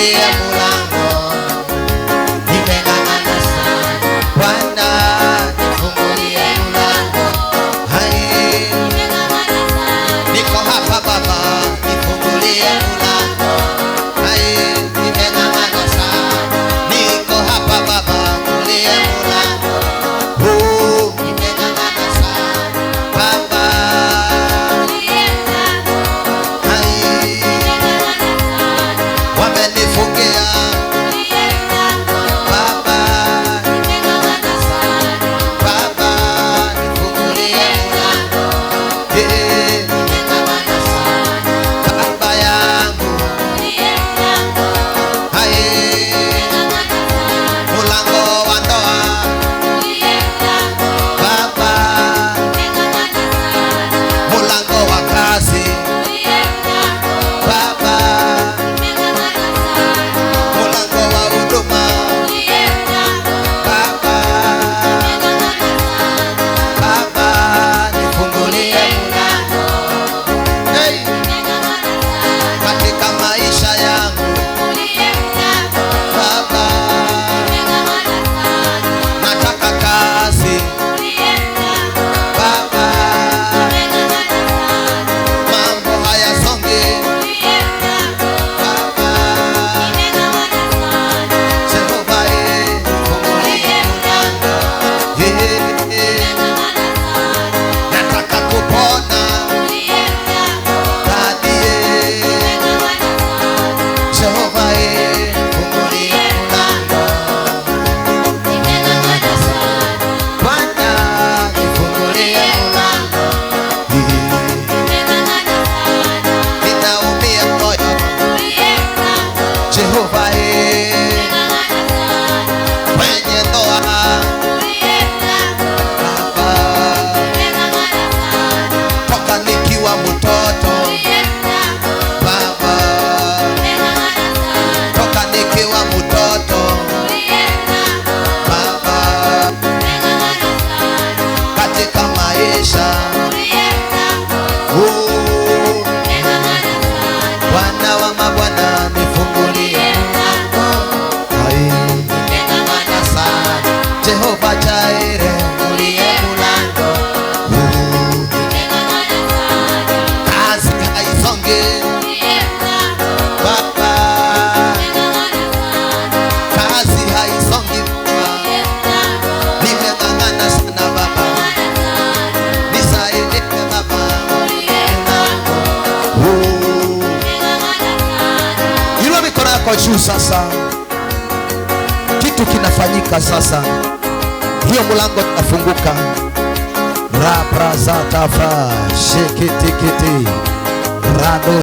nifungulie mlango. Nimeng'ang'ana sana Bwana, nifungulie mlango. Hai, niko hapa Baba, nifungulie mlango. Hai, nimeng'ang'ana sana, niko hapa Baba, nifungulie mlango. Nimeng'ang'ana sana Baba. Bwana wa mabwana, nifungulie mlango. Nimeng'ang'ana sana Jehova Jaire, nifungulie mlango. Nimeng'ang'ana sana kazi haisongi Baba, kazi haisongi Baba. Nimeng'ang'ana sana Baba, nisaidie Baba. Inua mikono yako juu sasa. Kitu kinafanyika sasa. Hiyo mlango utafunguka. Ra praza tafa shekitikiti rado